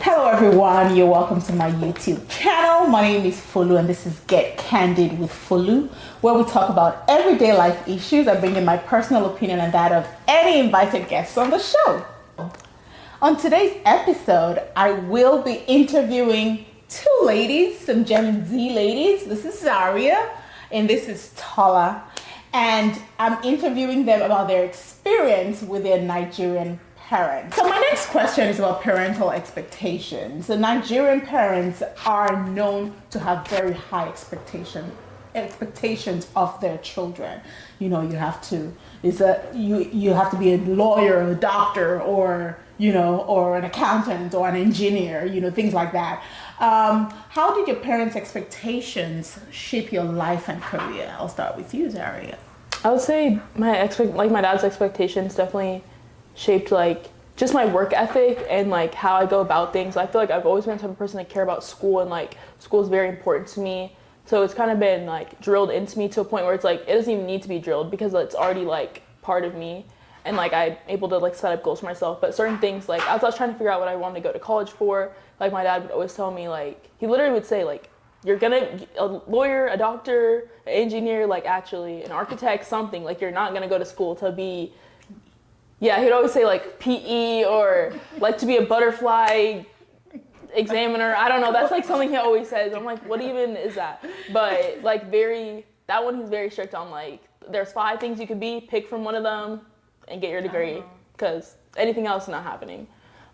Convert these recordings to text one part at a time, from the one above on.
Hello everyone, you're welcome to my YouTube channel. My name is Folu and this is Get Candid with Folu, where we talk about everyday life issues. I bring in my personal opinion and that of any invited guests on the show. On today's episode, I will be interviewing two ladies, some Gen Z ladies. This is Zaria and this is Tola. And I'm interviewing them about their experience with their Nigerian parents. So my next question is about parental expectations. The Nigerian parents are known to have very high expectations of their children. You know, you have to you have to be a lawyer, a doctor, or or an accountant or an engineer, things like that. How did your parents' expectations shape your life and career? I'll start with you, Zaria. I would say my dad's expectations definitely shaped just my work ethic and how I go about things. I feel like I've always been the type of person to care about school, and school is very important to me. So it's kind of been drilled into me to a point where it's it doesn't even need to be drilled because it's already part of me. And I'm able to set up goals for myself. But certain things as I was trying to figure out what I wanted to go to college for, my dad would always tell me he literally would say you're gonna a lawyer, a doctor, an engineer, actually an architect, something you're not gonna go to school to be. Yeah, he'd always say PE or to be a butterfly examiner. I don't know. That's something he always says. I'm what even is that? But that one he's very strict on there's 5 things you could be. Pick from one of them and get your degree because anything else is not happening.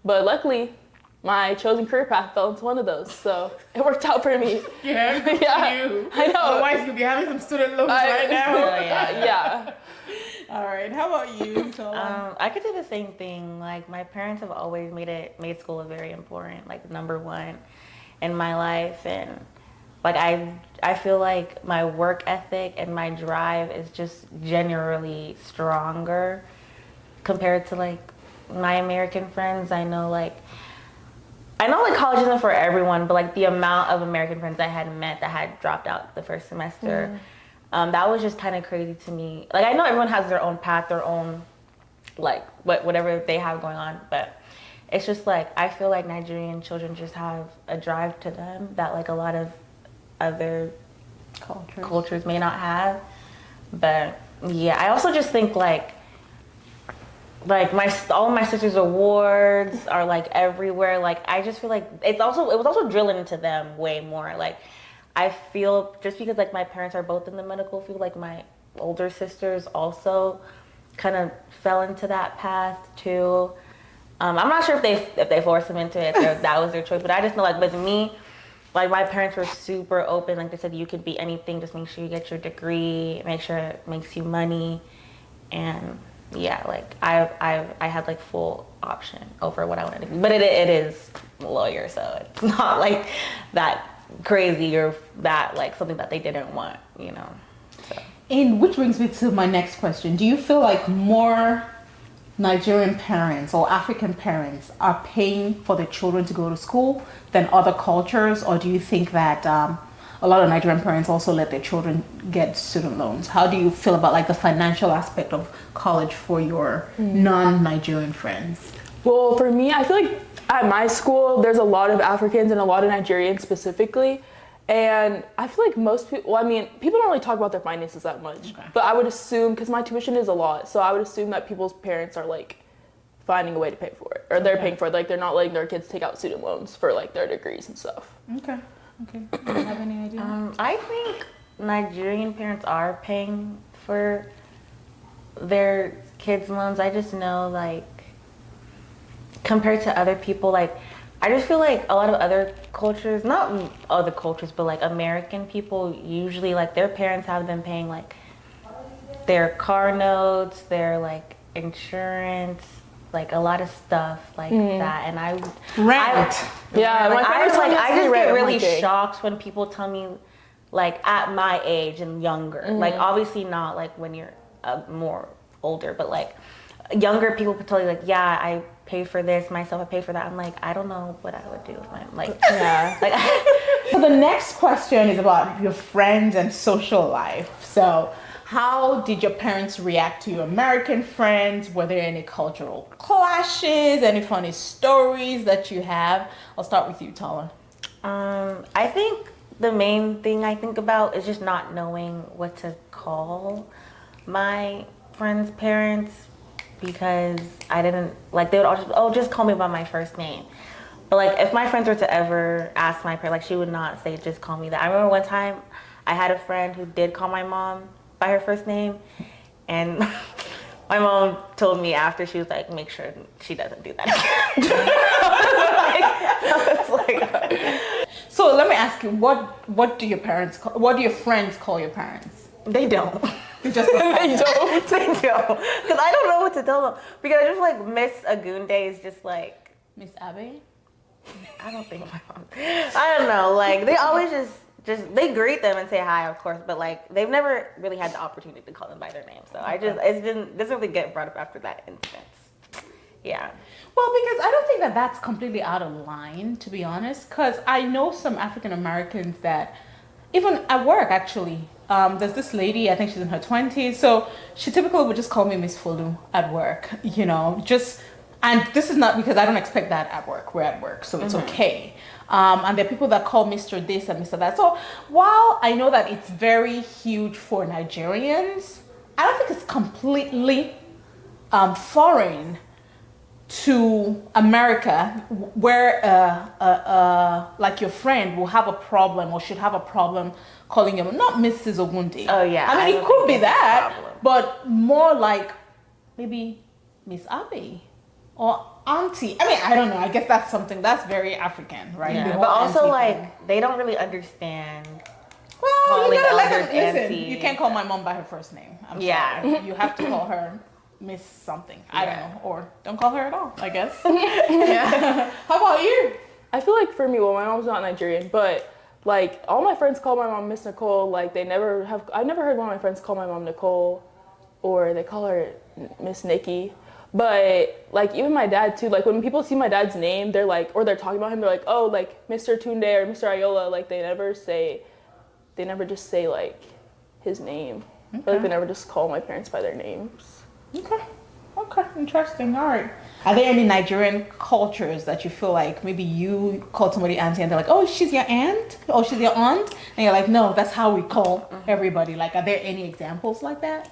But luckily, my chosen career path fell into one of those, so it worked out for me. Yeah, good for you. I know. Otherwise, you'd be having some student loans right now. Yeah. All right. How about you? I could do the same thing. My parents have always made school very important, number one in my life, and I feel my work ethic and my drive is just generally stronger compared to my American friends. I know college isn't for everyone, but the amount of American friends I had met that had dropped out the first semester. That was just kind of crazy to me. I know everyone has their own path, their own, whatever they have going on, but it's just I feel Nigerian children just have a drive to them that a lot of other cultures may not have. But yeah, I also just think all my sister's awards are everywhere. I just feel it was also drilled into them way more. I feel just because my parents are both in the medical field, my older sisters also kind of fell into that path too. I'm not sure if they forced them into it, if that was their choice, but I just know with me, my parents were super open. They said you could be anything, just make sure you get your degree, make sure it makes you money, and yeah, I had full option over what I wanted to be, but it is lawyer, so it's not that crazy or that something that they didn't want, So. And which brings me to my next question. Do you feel more Nigerian parents or African parents are paying for their children to go to school than other cultures, or do you think that a lot of Nigerian parents also let their children get student loans? How do you feel about the financial aspect of college for your non-Nigerian friends? Well, for me, I feel at my school, there's a lot of Africans and a lot of Nigerians specifically. And I feel most people, people don't really talk about their finances that much. Okay. But I would assume, because my tuition is a lot, so I would assume that people's parents are finding a way to pay for it. Or they're paying for it. They're not letting their kids take out student loans for their degrees and stuff. Okay. Do you have any idea? I think Nigerian parents are paying for their kids' loans. I just know compared to other people, I just feel a lot of other cultures, not other cultures, but American people usually their parents have them paying their car notes, their insurance, a lot of stuff that. And I rent. I just get really shocked when people tell me at my age and younger, obviously not when you're more older, but younger people could tell you yeah, I pay for this myself, I pay for that. I'm I don't know what I would do with my yeah. So the next question is about your friends and social life. So how did your parents react to your American friends? Were there any cultural clashes? Any funny stories that you have? I'll start with you, Tala. I think the main thing I think about is just not knowing what to call my friends' parents, because I didn't, like, they would all just call me by my first name. But like, if my friends were to ever ask my parents, like, she would not say, just call me that. I remember one time I had a friend who did call my mom by her first name, and my mom told me after, she was like, make sure she doesn't do that again. So let me ask you, what do your parents call, what do your friends call your parents? They don't. They just They don't. Because I don't know what to tell them. Because I just like Miss Agunde is just like Miss Abe? I don't think my mom. I don't know. Like they always just they greet them and say hi, of course, but like they've never really had the opportunity to call them by their name. So I just it doesn't really get brought up after that instance. Yeah. Well, because I don't think that that's completely out of line, to be honest. Because I know some African Americans that, even at work, actually, there's this lady, I think she's in her 20s, so she typically would just call me Miss Fulu at work, you know, and this is not because I don't expect that at work. We're at work, so it's okay. And there are people that call Mr. this and Mr. that. So while I know that it's very huge for Nigerians, I don't think it's completely foreign to America, where like your friend will have a problem or should have a problem calling you not Mrs. Ogunde. Oh yeah. I mean, it could be that, but more like maybe Miss Abe or Auntie. I mean, I don't know. I guess that's something that's very African, right? Yeah. But also, like, they don't really understand. Well, you gotta let them listen. Auntie. You can't call my mom by her first name. I'm sorry. You have to call her Miss something. I don't know. Or don't call her at all, I guess. Yeah. How about you? I feel like for me, well, my mom's not Nigerian, but like all my friends call my mom Miss Nicole. Like I've never heard one of my friends call my mom Nicole, or they call her Miss Nikki. But like even my dad too, like when people see my dad's name, they're like, or they're talking about him, they're like, oh, like Mr. Tunde or Mr. Ayola. Like they never just say like his name. Okay. Or, like they never just call my parents by their names. Okay, interesting. All right. Are there any Nigerian cultures that you feel like maybe you call somebody auntie and they're like, oh, she's your aunt? Oh, she's your aunt? And you're like, no, that's how we call everybody. Like, are there any examples like that?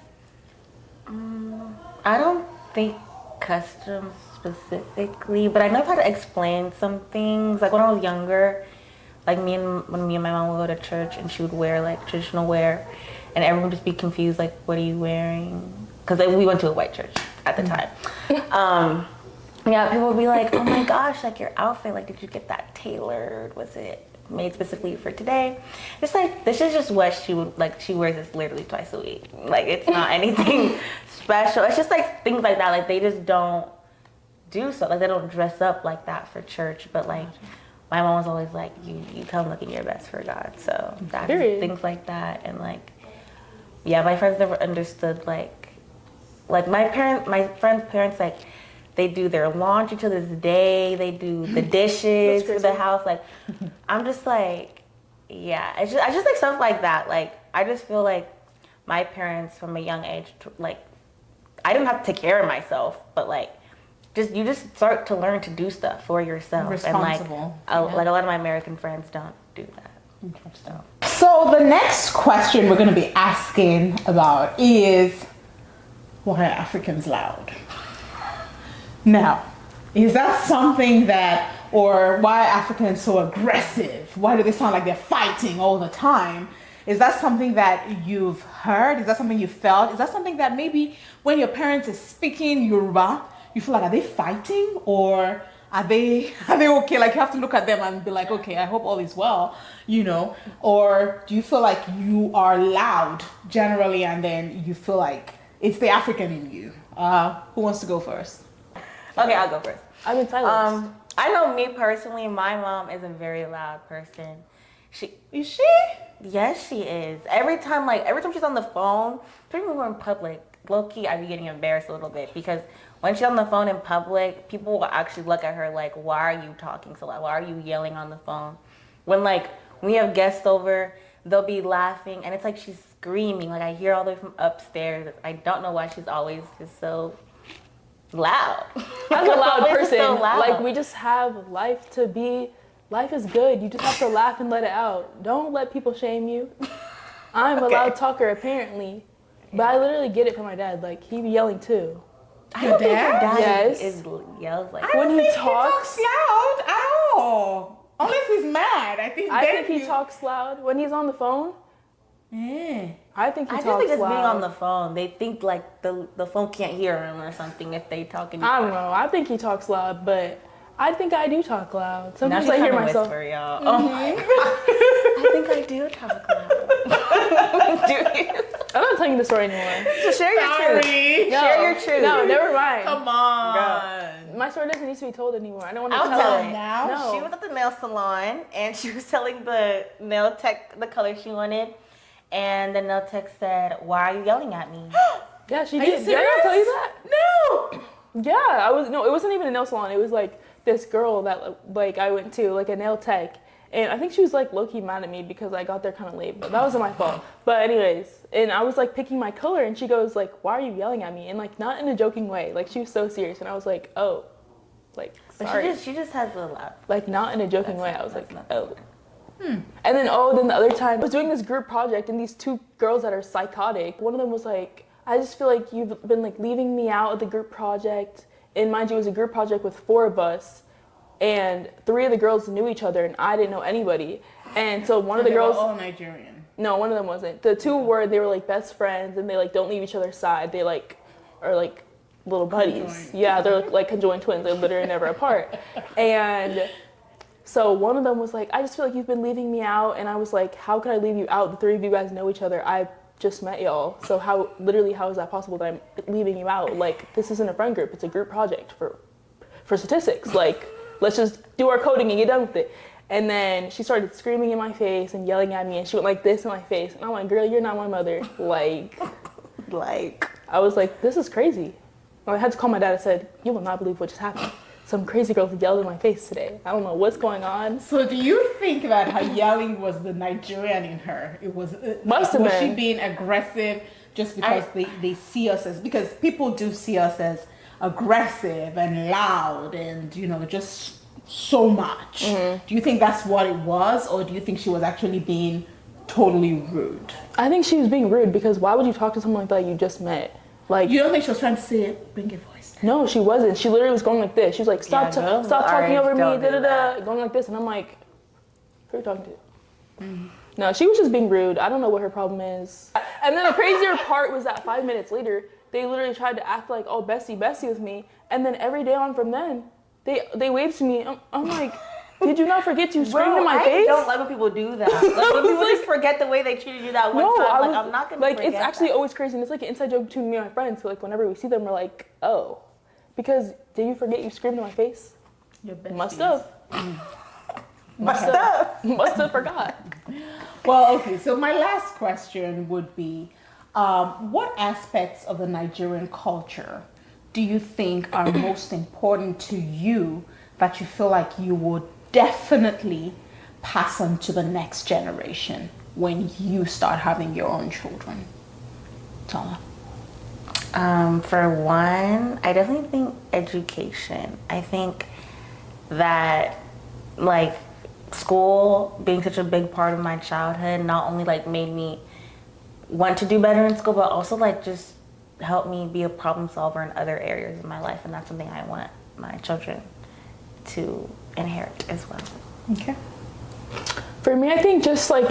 I don't think customs specifically, but I know how to explain some things. Like when I was younger, like when me and my mom would go to church and she would wear like traditional wear, and everyone would just be confused, like, what are you wearing? Because we went to a white church at the time. Yeah, people would be like, oh my gosh, like your outfit, like did you get that tailored? Was it made specifically for today? It's like, this is just what she wears this literally twice a week. Like it's not anything special. It's just like things like that. Like they just don't do so. Like they don't dress up like that for church. But like my mom was always like, you come looking your best for God. So that's things like that. And like, yeah, my friends never understood like my friends' parents, like, they do their laundry to this day. They do the dishes for the house. Like, I'm just like, yeah. I just like stuff like that. Like, I just feel like my parents from a young age, like, I didn't have to take care of myself, but like, you just start to learn to do stuff for yourself. Responsible. And like, like a lot of my American friends don't do that. Interesting. So the next question we're going to be asking about is, why are Africans loud? Now, is that something that, or why are Africans so aggressive? Why do they sound like they're fighting all the time? Is that something that you've heard? Is that something you felt? Is that something that maybe when your parents are speaking Yoruba, you feel like, are they fighting? Or are they okay? Like you have to look at them and be like, okay, I hope all is well, you know? Or do you feel like you are loud generally and then you feel like it's the African in you? Who wants to go first? Okay, I'll go first. I'm in silence. I know me personally, my mom is a very loud person. Is she? Yes, she is. Every time she's on the phone, especially when we're in public, low-key, I be getting embarrassed a little bit because when she's on the phone in public, people will actually look at her like, why are you talking so loud? Why are you yelling on the phone? When like we have guests over, they'll be laughing, and it's like she's screaming. Like I hear all the way from upstairs. I don't know why she's always just so loud. I'm a loud person. So loud. Like we just have life to be. Life is good. You just have to laugh and let it out. Don't let people shame you. I'm a loud talker apparently, but I literally get it from my dad. Like he be yelling too. I don't think your dad Yes. yells like I don't When he think talks- he talks loud at all. Unless he's mad. I think he talks loud when he's on the phone. Yeah. I think he I talks just think it's loud. being on the phone. They think like the phone can't hear him or something if they talk. I don't know. I think he talks loud, but I think I do talk loud. Sometimes Now I she's hear trying to myself. whisper, y'all. Oh my god! I think I do talk loud. Do you? I'm not telling you the story anymore. So share your truth. Sorry. No, Share your truth. No, never mind. Come on. My story doesn't need to be told anymore. I don't want to I'll tell tell it it. Now? No. She was at the nail salon and she was telling the nail tech the color she wanted, and the nail tech said, "Why are you yelling at me?" Yeah, she Are you did. Did I not tell you serious? that? No. Yeah, it wasn't even a nail salon. It was like this girl that like I went to, like a nail tech. And I think she was like low-key mad at me because I got there kind of late, but that wasn't my fault. But anyways, and I was like picking my color and she goes like, "Why are you yelling at me?" And like not in a joking way. Like she was so serious and I was like, "Oh, like sorry." But she just has a laugh. Like not in a joking way. I was like, That's "Oh." And then then the other time I was doing this group project and these two girls that are psychotic. One of them was like, "I just feel like you've been like leaving me out of the group project." And mind you, it was a group project with 4 of us. And 3 of the girls knew each other and I didn't know anybody. And so one of the They were girls, all Nigerian. no, one of them wasn't. The 2 were, they were like best friends and they like don't leave each other's side. They like are like little buddies. Conjoined. Yeah, they're like conjoined twins. They're literally never apart. And so one of them was like, "I just feel like you've been leaving me out." And I was like, "How could I leave you out? The 3 of you guys know each other. I just met y'all. So how is that possible that I'm leaving you out? Like this isn't a friend group. It's a group project for statistics. Like let's just do our coding and get done with it." And then she started screaming in my face and yelling at me and she went like this in my face. And I'm like, "Girl, you're not my mother." Like I was like, this is crazy. I had to call my dad and said, "You will not believe what just happened. Some crazy girl yelled in my face today. I don't know what's going on." So do you think that her yelling was the Nigerian in her? It was Must have was been. she being aggressive just because they see us as, because people do see us as aggressive and loud and just so much. Do you think that's what it was, or do you think she was actually being totally rude? I think she was being rude because why would you talk to someone like that you just met? Like You don't think she was trying to say, "Bring your voice down"? no, she wasn't. She literally was going like this. She was like, "Stop, Yeah, girls stop our talking age over me," don't do that. going like this, and I'm like, "Who are you talking to?" No, she was just being rude. I don't know what her problem is. And then the crazier part was that 5 minutes later, they literally tried to act like, "Oh, bestie with me," and then every day on from then, they waved to me. I'm like, "Did you not forget you screamed in my face?" I don't like when people do that. Like when people just forget the way they treated you that one No, time. I'm not gonna like forget it's actually that. always crazy, and it's like an inside joke between me and my friends. So like whenever we see them, we're like, "Oh, because did you forget you screamed in my face?" Your Must besties. have. Must have forgot. Well, okay, so my last question would be, what aspects of the Nigerian culture do you think are most important to you that you feel like you would definitely pass on to the next generation when you start having your own children? Tala. For one, I definitely think education. I think that like school being such a big part of my childhood not only like made me want to do better in school, but also like just helped me be a problem solver in other areas of my life, and that's something I want my children to inherit as well. Okay. For me, I think just like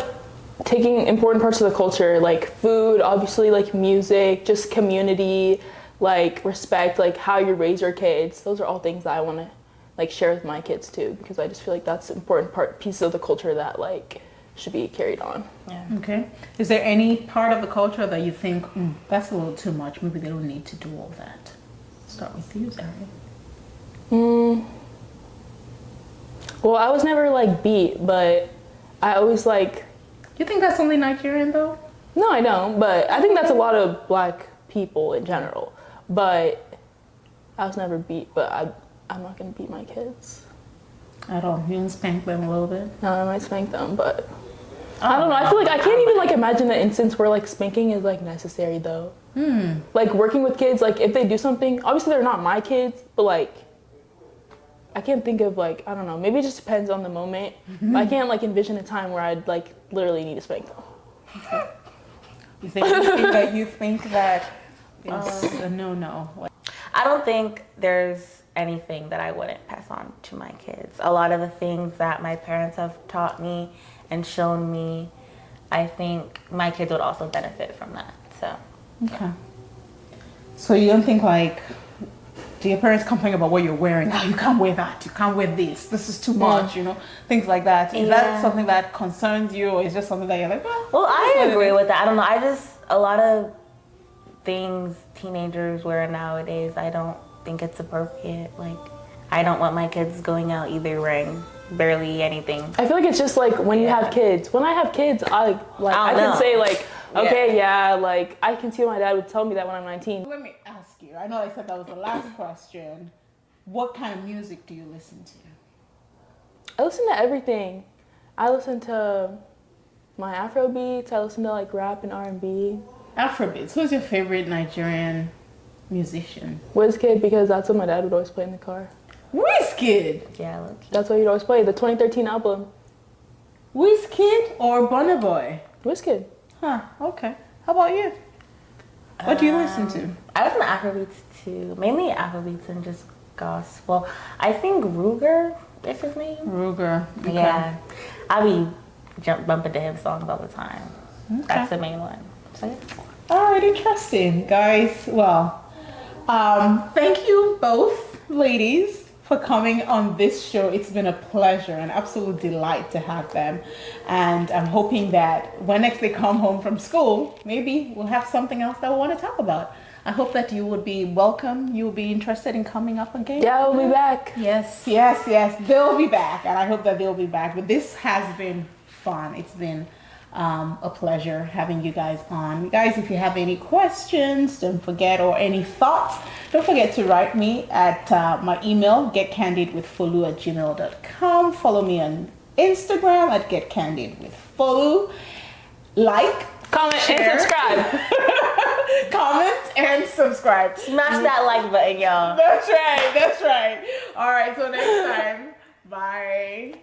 taking important parts of the culture, like food, obviously, like music, just community, like respect, like how you raise your kids. Those are all things that I want to like share with my kids too, because I just feel like that's an important pieces of the culture that like should be carried on. Yeah. Okay. Is there any part of the culture that you think, that's a little too much, maybe they don't need to do all that? Start with you, Zari. Well, I was never like beat, but I always like, You think that's only Nigerian though? no, I don't, but I think that's a lot of black people in general. But I was never beat, but I'm not gonna beat my kids. At all? You don't spank them a little bit? No, I might spank them, but I don't know. I feel like I can't even like imagine an instance where like spanking is like necessary though. Like working with kids, like if they do something, obviously they're not my kids, but like I can't think of like, I don't know, maybe it just depends on the moment. But I can't like envision a time where I'd like literally need to spank them. Okay. Is there anything that you think that is a no-no? I don't think there's anything that I wouldn't pass on to my kids. A lot of the things that my parents have taught me and shown me, I think my kids would also benefit from that. So. Okay. So you don't think like, do your parents complain about what you're wearing? Oh, you can't wear that. You can't wear this. This is too much, you know, things like that. Is that something that concerns you, or is just something that you're like, well, I agree with that. I don't know. A lot of things teenagers wear nowadays, I don't think it's appropriate. Like, I don't want my kids going out either wearing barely anything. I feel like it's just like when you have kids. When I have kids, I can say like, okay, like I can see my dad would tell me that when I'm 19. Let me ask you. I know I said that was the last question. What kind of music do you listen to? I listen to everything. I listen to my Afro beats. I listen to like rap and R&B. Afrobeats. Who's your favorite Nigerian musician? Wizkid, because that's what my dad would always play in the car. Wizkid? Yeah, look. That's what he'd always play. The 2013 album. Wizkid or Burna Boy? Wizkid. Huh, okay. How about you? What do you listen to? I listen to Afrobeats too. Mainly Afrobeats and just gospel. I think Ruger is his name. Ruger. Okay. Yeah. I be bumping to his songs all the time. Okay. That's the main one. So, yeah. All right, interesting, guys. Well, thank you both, ladies, for coming on this show. It's been a pleasure, an absolute delight to have them. And I'm hoping that when next they come home from school, maybe we'll have something else that we want to talk about. I hope that you would be welcome. You will be interested in coming up again. Yeah, we'll be back. Yes. They'll be back, and I hope that they'll be back. But this has been fun. It's been a pleasure having you guys on. You guys, if you have any questions, don't forget, or any thoughts, don't forget to write me at my email, getcandidwithfolu@gmail.com. Follow me on Instagram at getcandidwithfolu. Like, comment, share, and subscribe. comment and subscribe. Smash that like button, y'all. That's right. All right, till next time. Bye.